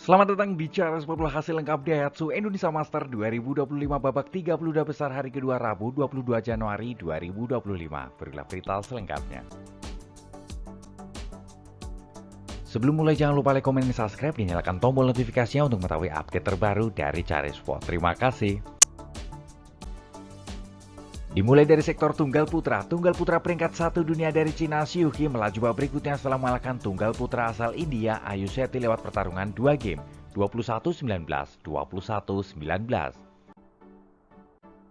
Selamat datang di Cara 10 hasil lengkap Daihatsu Indonesia Master 2025 babak 32 besar hari kedua Rabu 22 Januari 2025. Berilah berita selengkapnya. Sebelum mulai jangan lupa like, komen, dan subscribe, dan nyalakan tombol notifikasinya untuk mengetahui update terbaru dari Cara Sport. Terima kasih. Dimulai dari sektor tunggal putra peringkat 1 dunia dari Cina Xiuqi melaju babak berikutnya setelah mengalahkan tunggal putra asal India Ayush Shetty lewat pertarungan 2 game, 21-19, 21-19.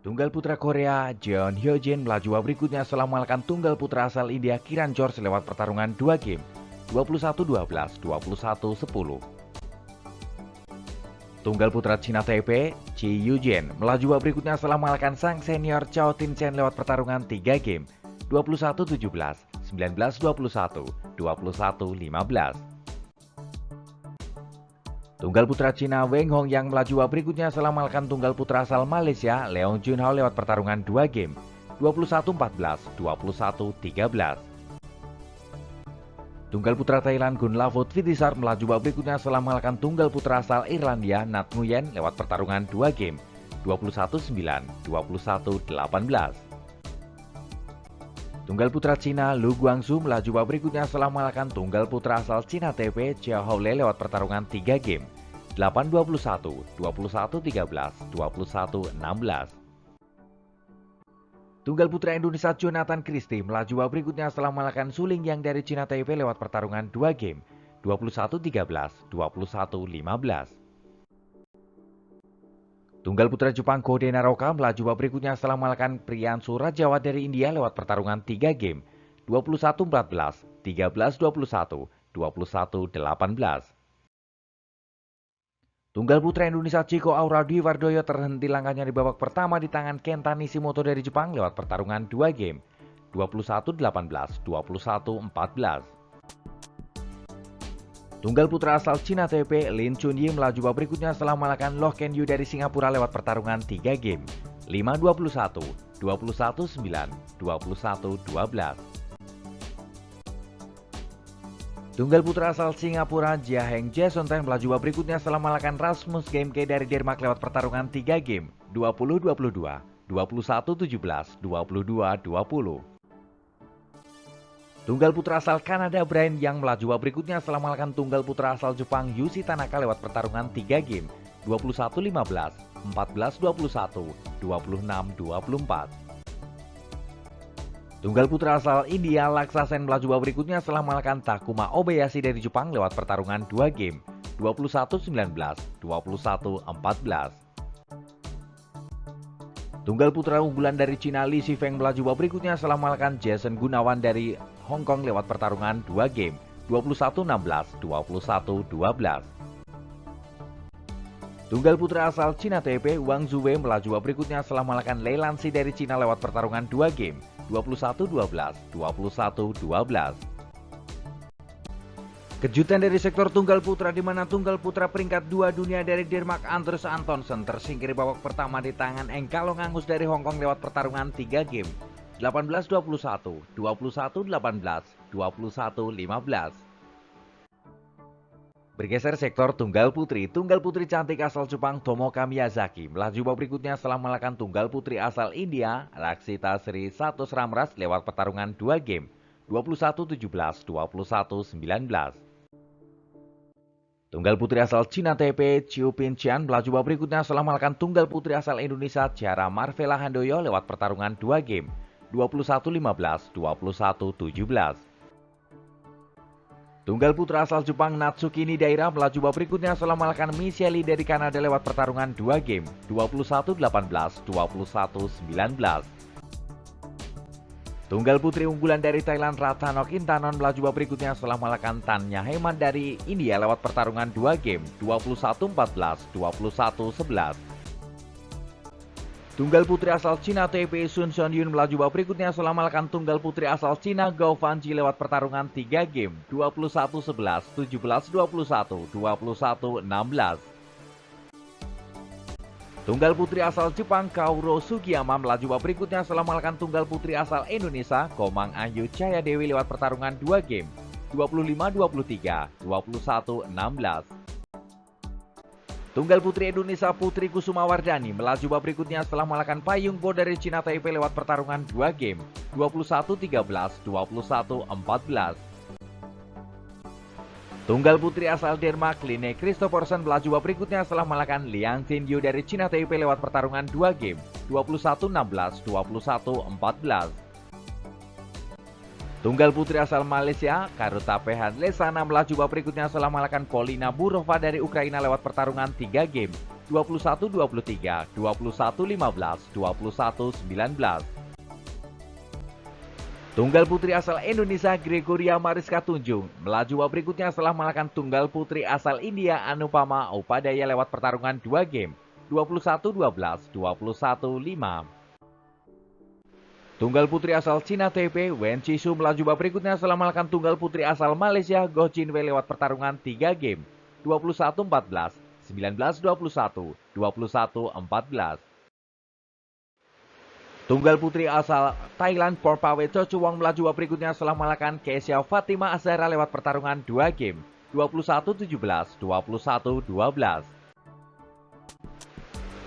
Tunggal putra Korea Jeon Hyojin melaju babak berikutnya setelah mengalahkan tunggal putra asal India Kiran George lewat pertarungan 2 game, 21-12, 21-10. Tunggal putra Cina Taipei, Chi Yujin, melaju babak berikutnya setelah mengalahkan sang senior Chao Tin-chen lewat pertarungan 3 game, 21-17, 19-21, 21-15. Tunggal putra Cina Weng Hong yang melaju babak berikutnya setelah mengalahkan tunggal putra asal Malaysia Leong Junhao lewat pertarungan 2 game, 21-14, 21-13. Tunggal putra Thailand Gunlavut Vitisar melaju babak berikutnya setelah mengalahkan tunggal putra asal Irlandia Nat Nguyen lewat pertarungan 2 game, 21-9, 21-18. Tunggal putra Cina Lu Guangzu melaju babak berikutnya setelah mengalahkan tunggal putra asal Cina Taipei Chiao Haole lewat pertarungan 3 game, 8-21, 21-13, 21-16. Tunggal putra Indonesia Jonathan Christie melaju babak berikutnya setelah mengalahkan Su Ling yang dari Cina Taipei lewat pertarungan 2 game, 21-13, 21-15. Tunggal putra Jepang Kode Naroka melaju babak berikutnya setelah mengalahkan Priyansu Rajawat dari India lewat pertarungan 3 game, 21-14, 13-21, 21-18. Tunggal putra Indonesia Chiko Aura Dwi Wardoyo terhenti langkahnya di babak pertama di tangan Kenta Nishimoto dari Jepang lewat pertarungan 2 game, 21-18, 21-14. Tunggal putra asal Cina Taipei Lin Chunyi melaju babak berikutnya setelah mengalahkan Loh Ken Yu dari Singapura lewat pertarungan 3 game, 5-21, 21-9, 21-12. Tunggal putra asal Singapura Jia Heng Jason Tan melaju babak berikutnya setelah mengalahkan Rasmus Gemke dari Denmark lewat pertarungan 3 game, 20-22, 21-17, 22-20. Tunggal putra asal Kanada Brian yang melaju babak berikutnya setelah mengalahkan tunggal putra asal Jepang Yushi Tanaka lewat pertarungan 3 game, 21-15, 14-21, 26-24. Tunggal putra asal India Laksa Sen melaju babak berikutnya setelah mengalahkan Takuma Obayashi dari Jepang lewat pertarungan 2 game, 21-19, 21-14. Tunggal putra unggulan dari Cina Li Shifeng melaju babak berikutnya setelah mengalahkan Jason Gunawan dari Hong Kong lewat pertarungan 2 game, 21-16, 21-12. Tunggal putra asal Cina Taipei Wang Zuwei melaju babak berikutnya setelah mengalahkan Lei Lansi dari Cina lewat pertarungan 2 game, 21-12, 21-12. Kejutan dari sektor tunggal putra di mana tunggal putra peringkat 2 dunia dari Denmark Anders Antonsen tersingkir babak pertama di tangan Engkalong Angus dari Hong Kong lewat pertarungan 3 game, 18-21, 21-18, 21-15. Bergeser sektor tunggal putri cantik asal Jepang Tomoka Miyazaki melaju babak berikutnya setelah mengalahkan tunggal putri asal India Rakshita Sri Satos Ramras lewat pertarungan 2 game, 21-17, 21-19. Tunggal putri asal Cina Taipei Chiu Pin Chian melaju babak berikutnya setelah mengalahkan tunggal putri asal Indonesia Ciara Marvela Handoyo lewat pertarungan 2 game, 21-15, 21-17. Tunggal putra asal Jepang Natsuki Nidaira melaju babak berikutnya setelah mengalahkan Michelle dari Kanada lewat pertarungan 2 game, 21-18, 21-19. Tunggal putri unggulan dari Thailand Ratchanok Intanon melaju babak berikutnya setelah mengalahkan Tanya Heman dari India lewat pertarungan 2 game, 21-14, 21-11. Tunggal putri asal Cina Taipei Sun Seon-yun melaju babak berikutnya setelah mengalahkan tunggal putri asal Cina Gao Fanji lewat pertarungan 3 game, 21-11, 17-21, 21-16. Tunggal putri asal Jepang Kaoru Sugiyama melaju babak berikutnya setelah mengalahkan tunggal putri asal Indonesia Komang Ayu Cahaya Dewi lewat pertarungan 2 game, 25-23, 21-16. Tunggal putri Indonesia Putri Kusuma Wardani melaju babak berikutnya setelah mengalahkan Payung Po dari Cina Taipei lewat pertarungan 2 game, 21-13, 21-14. Tunggal putri asal Denmark Line Kristoffersen melaju babak berikutnya setelah mengalahkan Liang Xinyu dari Cina Taipei lewat pertarungan 2 game, 21-16, 21-14. Tunggal putri asal Malaysia, Karuta Pehan Lesana melaju babak berikutnya setelah mengalahkan Polina Burova dari Ukraina lewat pertarungan 3 game, 21-23, 21-15, 21-19. Tunggal putri asal Indonesia Gregoria Mariska Tunjung melaju babak berikutnya setelah mengalahkan tunggal putri asal India Anupama Upadaya lewat pertarungan 2 game, 21-12, 21-5. Tunggal putri asal Cina Taipei Wen Qixu melaju babak berikutnya setelah mengalahkan tunggal putri asal Malaysia Goh Jin Wei lewat pertarungan 3 game, 21-14, 19-21, 21-14. Tunggal putri asal Thailand Porpawe Chochuwong melaju babak berikutnya setelah mengalahkan Kesia Fatima Azhara lewat pertarungan 2 game, 21-17, 21-12.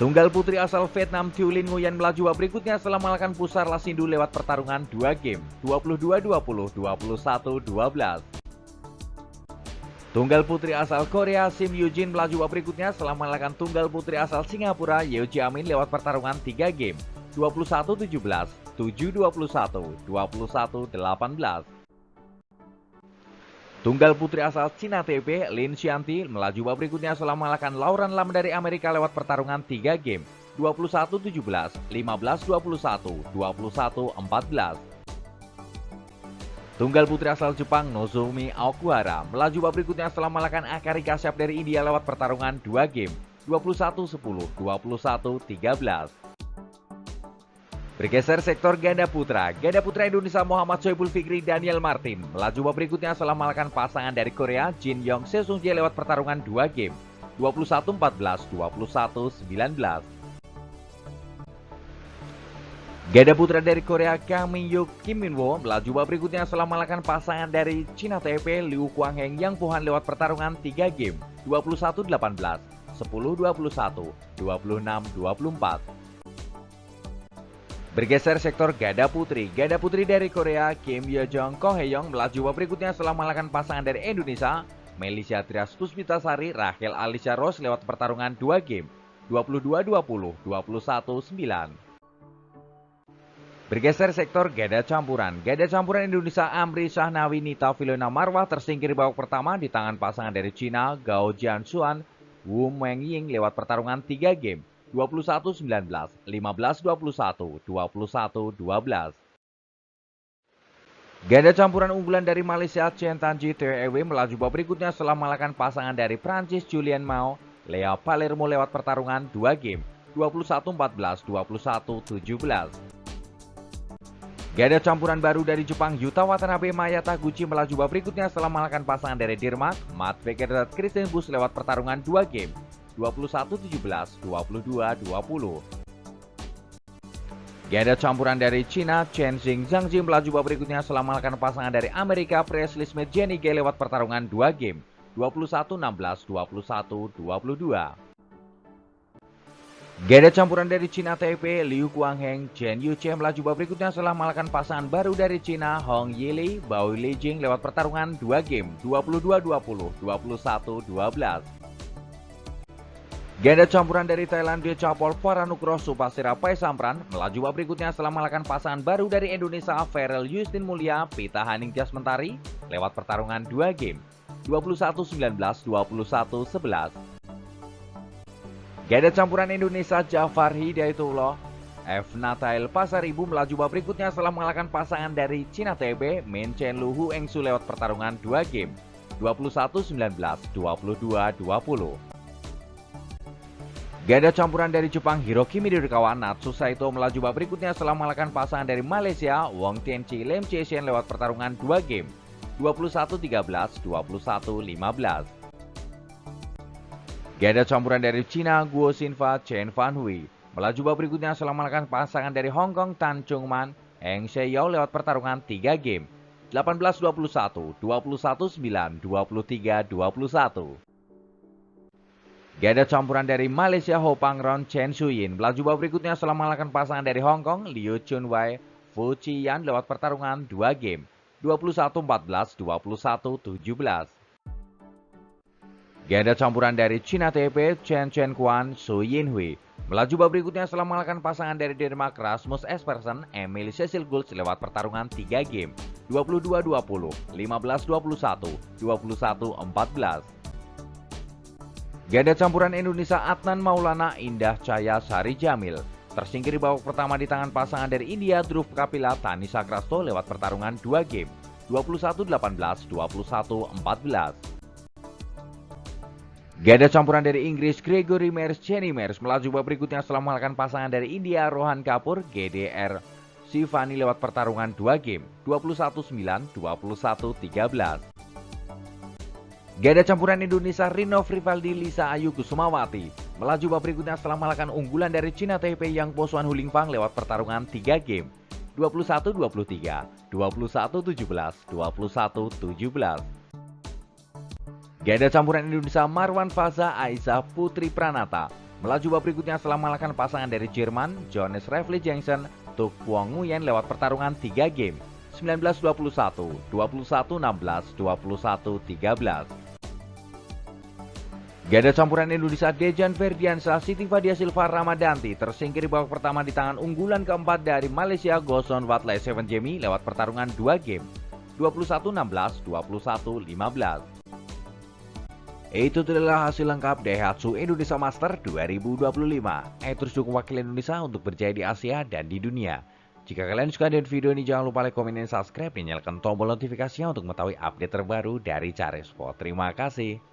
Tunggal putri asal Vietnam Thieu Lin Nguyen melaju babak berikutnya setelah mengalahkan Pusar Lasindu lewat pertarungan 2 game, 22-20, 21-12. Tunggal putri asal Korea Sim Eugene melaju babak berikutnya setelah mengalahkan tunggal putri asal Singapura Yeo Jiamin lewat pertarungan 3 game, 21-17, 7-21, 21-18. Tunggal putri asal Cina Taipei Lin Xianti melaju babak berikutnya setelah mengalahkan Lauren Lam dari Amerika lewat pertarungan 3 game, 21-17, 15-21, 21-14. Tunggal putri asal Jepang Nozomi Okuhara melaju babak berikutnya setelah mengalahkan Akari Kashyap dari India lewat pertarungan 2 game, 21-10, 21-13. Bergeser sektor ganda putra Indonesia Muhammad Soebul Fikri Daniel Martin melaju babak berikutnya setelah mengalahkan pasangan dari Korea Jin Yong Sesung Jae lewat pertarungan 2 game, 21-14, 21-19. Ganda putra dari Korea Kang Min-hyuk Kim Min-wo melaju babak berikutnya setelah mengalahkan pasangan dari Cina Taipei Liu Kuang-heng Yang Pohan lewat pertarungan 3 game, 21-18, 10-21, 26-24. Bergeser sektor ganda putri dari Korea Kim Yo-jong Ko Hye-young melaju babak berikutnya setelah mengalahkan pasangan dari Indonesia Melisha Trias Puspitasari Rachel Alicia Rose lewat pertarungan 2 game, 22-20, 21-9. Bergeser sektor ganda campuran Indonesia Amri Shahnawi Nita Filona Marwah tersingkir babak pertama di tangan pasangan dari Cina Gao Jianshuan Wu Mengying lewat pertarungan 3 game, 21-19, 15-21, 21-12. Ganda campuran unggulan dari Malaysia Chen Tanji Teo Ewe melaju babak berikutnya setelah mengalahkan pasangan dari Prancis Julian Mao Lea Palermo lewat pertarungan 2 game, 21-14, 21-17. Ganda campuran baru dari Jepang Yuta Watanabe Maya Taguchi melaju babak berikutnya setelah mengalahkan pasangan dari Denmark Matt Wegerdat Christian Busch lewat pertarungan 2 game, 21-17, 22-20. Ganda campuran dari Cina Chen Xing Zhangji melaju babak berikutnya setelah mengalahkan pasangan dari Amerika Presley Smith Jenny Gay lewat pertarungan 2 game, 21-16, 21-22. Ganda campuran dari Cina Taipei Liu Kuang-heng Chen Yuche melaju babak berikutnya setelah mengalahkan pasangan baru dari Cina Hong Yili Bao Lijing lewat pertarungan 2 game, 22-20, 21-12. Ganda campuran dari Thailand Dechapol Paranukroh Supasira Paisampran melaju babak berikutnya setelah mengalahkan pasangan baru dari Indonesia Ferel Yustin Mulia Pita Haningtyas Mentari lewat pertarungan 2 game, 21-19, 21-11. Ganda campuran Indonesia Jafar Hidayatullah F. Natail Pasaribu melaju babak berikutnya setelah mengalahkan pasangan dari Cina Taipei Min Chen Lu Hu Engsu lewat pertarungan 2 game, 21-19, 22-20. Ganda campuran dari Jepang Hiroki Midorikawa Natsu Saito melaju babak berikutnya setelah mengalahkan pasangan dari Malaysia Wong Tianchi Lem Chesien lewat pertarungan 2 game, 21-13, 21-15. Ganda campuran dari Cina Guo Xinfa Chen Fan Hui melaju babak berikutnya setelah mengalahkan pasangan dari Hong Kong Tan Chung Man Eng Sheyao lewat pertarungan 3 game, 18-21, 21-9, 23-21. Ganda campuran dari Malaysia Ho Pangron Chen Shuyin melaju babak berikutnya setelah mengalahkan pasangan dari Hong Kong Liu Chunwei Fu Chiyan lewat pertarungan 2 game 21-14, 21-17. Ganda campuran dari China Taipei Chen Quan Su Yinhui melaju babak berikutnya setelah mengalahkan pasangan dari Denmark Rasmus Espersen Emil Cecil Gulls lewat pertarungan 3 game 22-20, 15-21, 21-14. Ganda campuran Indonesia Adnan Maulana Indah Cahya Sari Jamil tersingkir di babak pertama di tangan pasangan dari India Dhruv Kapila Tanisha Krasto lewat pertarungan 2 game 21-18, 21-14. Ganda campuran dari Inggris Gregory Mears Jenny Mears melaju babak berikutnya setelah mengalahkan pasangan dari India Rohan Kapoor GDR Shivani lewat pertarungan 2 game 21-9, 21-13. Ganda campuran Indonesia Rino Rivaldi Lisa Ayu Kusumawati melaju babak berikutnya setelah mengalahkan unggulan dari China Taipei Yang Po Xuan Hulingpang lewat pertarungan 3 game 21-23, 21-17, 21-17. Ganda campuran Indonesia Marwan Faza Aisyah Putri Pranata melaju babak berikutnya setelah mengalahkan pasangan dari Jerman Jonas Revli Jensen Tuk Puang Nguyen lewat pertarungan 3 game 19-21, 21-16, 21-13. Ganda campuran Indonesia Dejan Ferdiansyah Siti Fadia Silva Ramadanti tersingkir di babak pertama di tangan unggulan keempat dari Malaysia Goson Watlai Seven Jemi lewat pertarungan 2 game 21-16, 21-15. Itu adalah hasil lengkap Daihatsu Indonesia Master 2025. Terus dukung wakil Indonesia untuk berjaya di Asia dan di dunia. Jika kalian suka dengan video ini, jangan lupa like, komen, dan subscribe, dan nyalakan tombol notifikasinya untuk mengetahui update terbaru dari Cari Sport. Terima kasih.